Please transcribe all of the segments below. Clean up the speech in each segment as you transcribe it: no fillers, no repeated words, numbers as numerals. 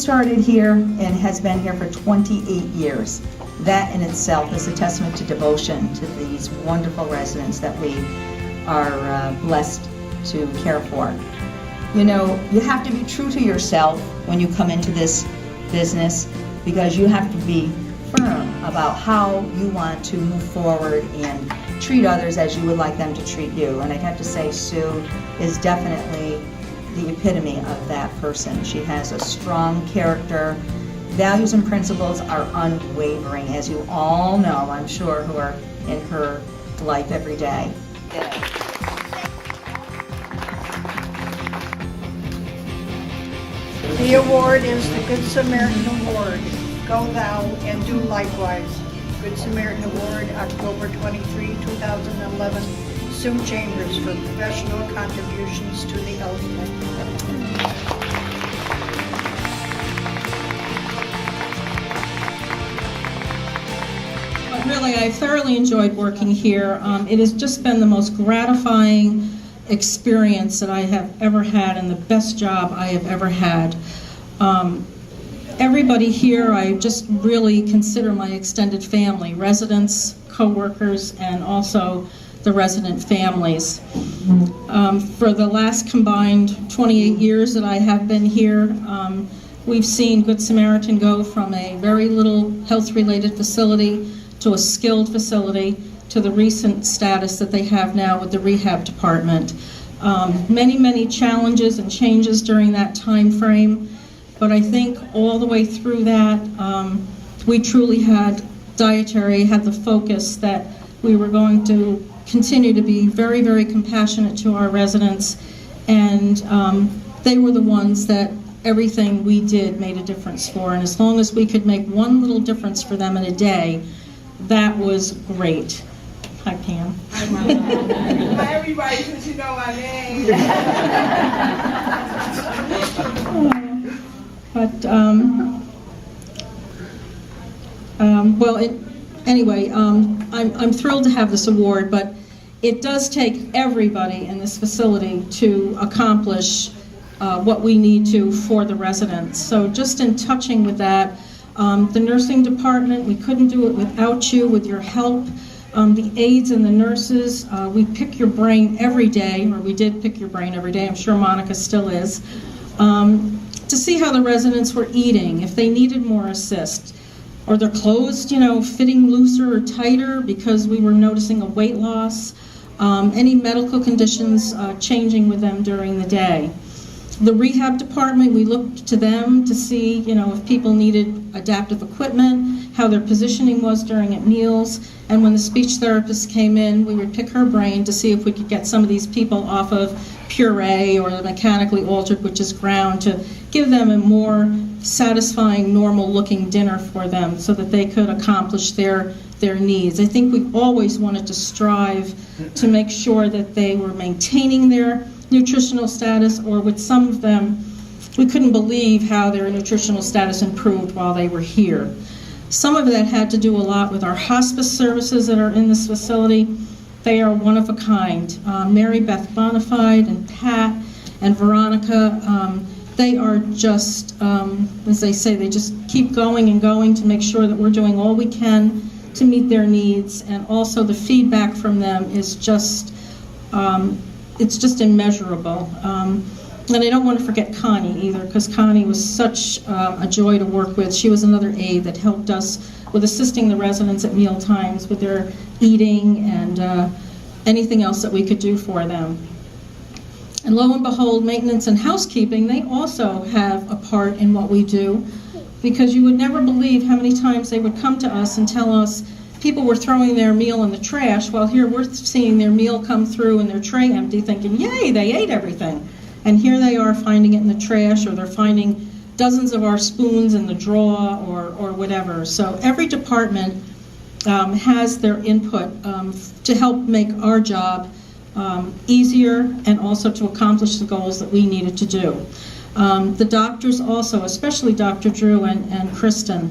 started here and has been here for 28 years. That in itself is a testament to devotion to these wonderful residents that we are blessed to care for. You know, you have to be true to yourself when you come into this business, because you have to be firm about how you want to move forward and treat others as you would like them to treat you. And I have to say, Sue is definitely the epitome of that person. She has a strong character. Values and principles are unwavering, as you all know, I'm sure, who are in her life every day. The award is the Good Samaritan Award. Go thou and do likewise. Good Samaritan Award, October 23, 2011. Sue Chambers for professional contributions to the elderly. Really, I thoroughly enjoyed working here. It has just been the most gratifying experience that I have ever had, and the best job I have ever had. Everybody here I just really consider my extended family, residents, co-workers, and also the resident families. For the last combined 28 years that I have been here, we've seen Good Samaritan go from a very little health-related facility to a skilled facility to the recent status that they have now with the rehab department. Many challenges and changes during that time frame, but I think all the way through that, we truly had the focus that we were going to continue to be very compassionate to our residents, and they were the ones that everything we did made a difference for, and as long as we could make one little difference for them in a day, that was great. Hi, Pam. Hi, everybody, since you know my name. But, anyway, I'm thrilled to have this award, but it does take everybody in this facility to accomplish what we need to for the residents. So just in touching with that, the nursing department, we couldn't do it without you, with your help. The aides and the nurses, we pick your brain every day, or we did pick your brain every day, I'm sure Monica still is, to see how the residents were eating, if they needed more assist, or their clothes, fitting looser or tighter because we were noticing a weight loss, any medical conditions changing with them during the day. The rehab department, we looked to them to see, if people needed adaptive equipment, how their positioning was during at meals, and when the speech therapist came in, we would pick her brain to see if we could get some of these people off of puree or the mechanically altered, which is ground, to give them a more satisfying, normal-looking dinner for them so that they could accomplish their needs. I think we always wanted to strive to make sure that they were maintaining their nutritional status, or with some of them, we couldn't believe how their nutritional status improved while they were here. Some of that had to do a lot with our hospice services that are in this facility. They are one of a kind. Mary Beth Bonafide and Pat and Veronica, they are just, as they say, they just keep going and going to make sure that we're doing all we can to meet their needs, and also the feedback from them is just, it's just immeasurable. And I don't want to forget Connie either, because Connie was such a joy to work with. She was another aide that helped us with assisting the residents at meal times with their eating and anything else that we could do for them. And lo and behold, maintenance and housekeeping, they also have a part in what we do, because you would never believe how many times they would come to us and tell us people were throwing their meal in the trash, while here we're seeing their meal come through and their tray empty, thinking, yay, they ate everything. And here they are finding it in the trash, or they're finding dozens of our spoons in the drawer, or whatever. So every department has their input to help make our job easier, and also to accomplish the goals that we needed to do. The doctors also, especially Dr. Drew and Kristen,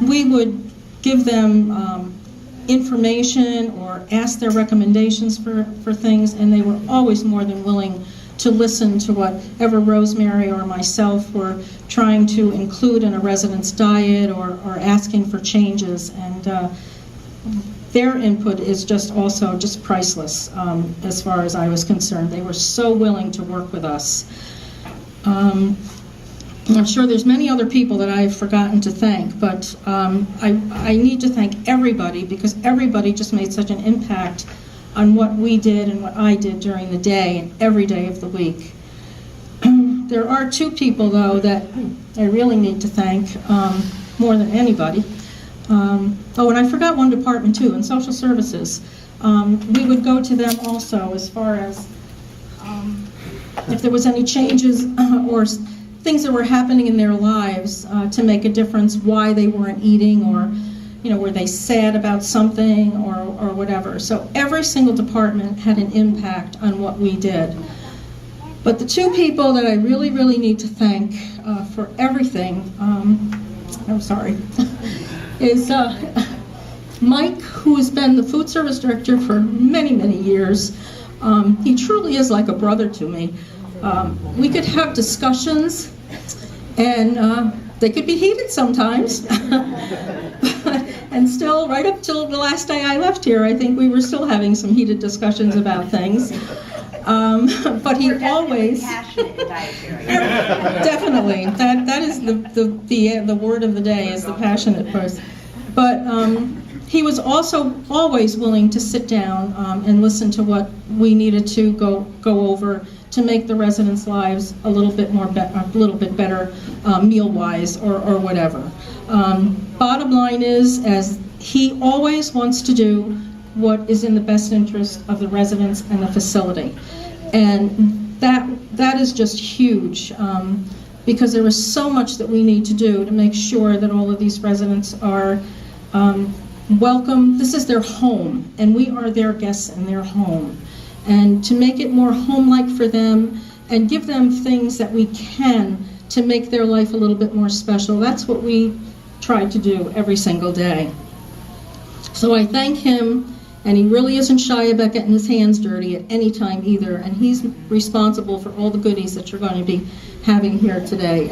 we would give them information or ask their recommendations for things, and they were always more than willing to listen to whatever Rosemary or myself were trying to include in a resident's diet or asking for changes. And their input is just also just priceless as far as I was concerned. They were so willing to work with us. I'm sure there's many other people that I've forgotten to thank, but I need to thank everybody, because everybody just made such an impact on what we did and what I did during the day and every day of the week. There are two people, though, that I really need to thank more than anybody. Oh, and I forgot one department, too, in social services. We would go to them also as far as if there was any changes or things that were happening in their lives to make a difference, why they weren't eating, or were they sad about something or whatever. So every single department had an impact on what we did. But the two people that I really, really need to thank for everything, I'm sorry, is Mike, who has been the food service director for many, many years. He truly is like a brother to me. We could have discussions, and they could be heated sometimes. And still, right up till the last day I left here, I think we were still having some heated discussions about things. But he always passionate dietary. definitely that is the word of the day, is the passionate person. But he was also always willing to sit down and listen to what we needed to go over to make the residents' lives a little bit better, meal-wise or whatever. Bottom line is, as he always wants to do what is in the best interest of the residents and the facility, and that is just huge, because there is so much that we need to do to make sure that all of these residents are welcome. This is their home, and we are their guests in their home. And to make it more home-like for them and give them things that we can to make their life a little bit more special. That's what we try to do every single day. So I thank him, and he really isn't shy about getting his hands dirty at any time either, and he's responsible for all the goodies that you're going to be having here today.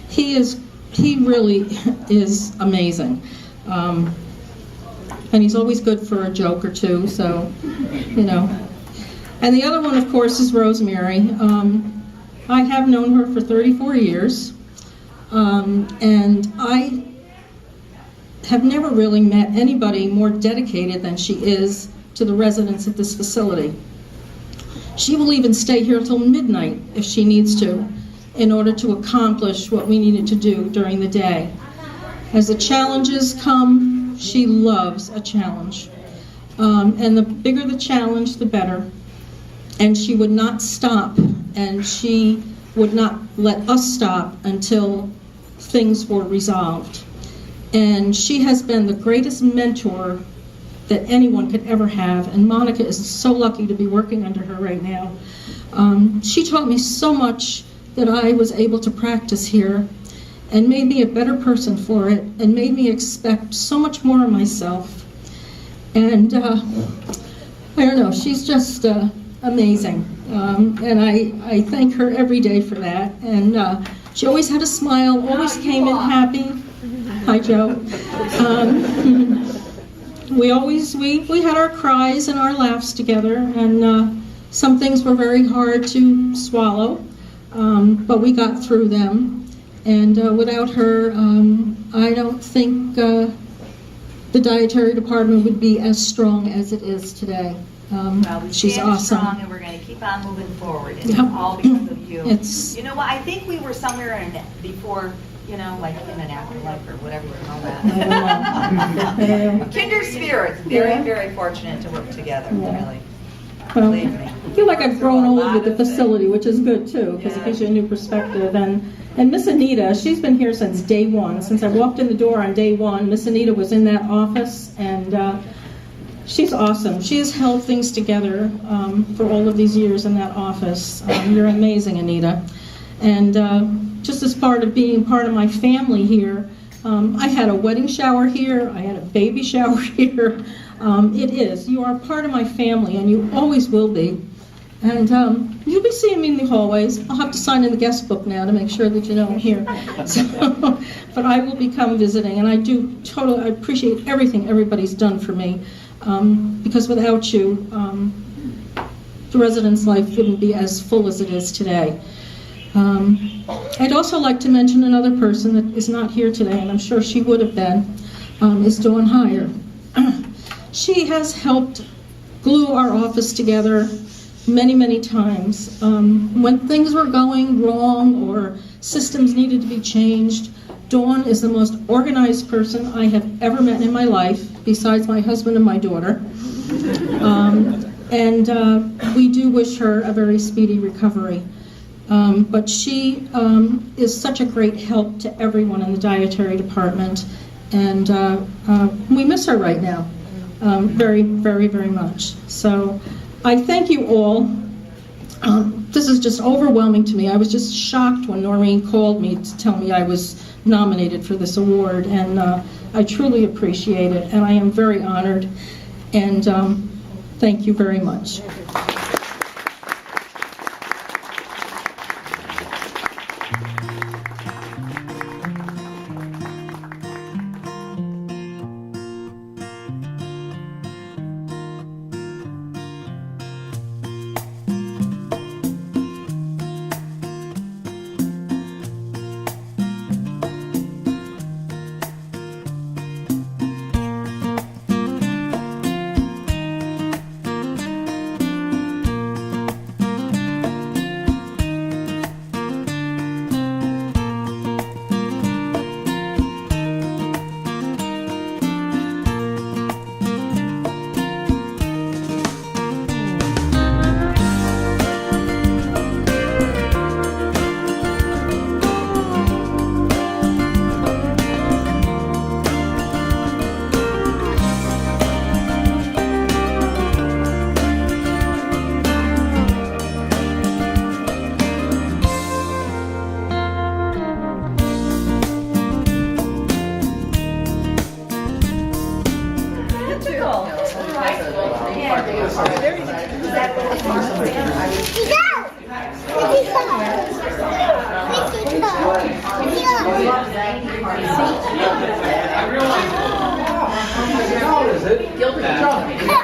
He really is amazing. And he's always good for a joke or two, so, And the other one, of course, is Rosemary. I have known her for 34 years, and I have never really met anybody more dedicated than she is to the residents of this facility. She will even stay here till midnight if she needs to, in order to accomplish what we needed to do during the day. As the challenges come, she loves a challenge. And the bigger the challenge, the better. And she would not stop, and she would not let us stop until things were resolved. And she has been the greatest mentor that anyone could ever have, and Monica is so lucky to be working under her right now. She taught me so much that I was able to practice here, and made me a better person for it, and made me expect so much more of myself. And I don't know, she's just amazing, and I thank her every day for that. And she always had a smile, always came in happy. Hi, Joe. We had our cries and our laughs together, and some things were very hard to swallow, but we got through them. And without her, I don't think the dietary department would be as strong as it is today. Well, we She's stand awesome. strong, and we're going to keep on moving forward. It's Yep. all because of you. It's- You know what? I think we were somewhere in before, like in an afterlife or whatever you call that. Kindred spirits. Very, very fortunate to work together. Yeah. Really. Well, Believe me. I feel like I've grown old with the facility, which is good too, because it gives you a new perspective. And Miss Anita, she's been here since day one. Since I walked in the door on day one, Miss Anita was in that office, and she's awesome. She has held things together for all of these years in that office. You're amazing, Anita. And just as part of being part of my family here, I had a wedding shower here, I had a baby shower here. You are part of my family, and you always will be. And you'll be seeing me in the hallways. I'll have to sign in the guest book now to make sure that you know I'm here. So, but I will become visiting, and I appreciate everything everybody's done for me, because without you, the residence life wouldn't be as full as it is today. I'd also like to mention another person that is not here today, and I'm sure she would have been, is Dawn Heyer. She has helped glue our office together many, many times. When things were going wrong or systems needed to be changed, Dawn is the most organized person I have ever met in my life, besides my husband and my daughter. And we do wish her a very speedy recovery. But she is such a great help to everyone in the dietary department, and we miss her right now very, very, very much. So I thank you all. This is just overwhelming to me. I was just shocked when Noreen called me to tell me I was nominated for this award, and I truly appreciate it, and I am very honored, and thank you very much. Guilty.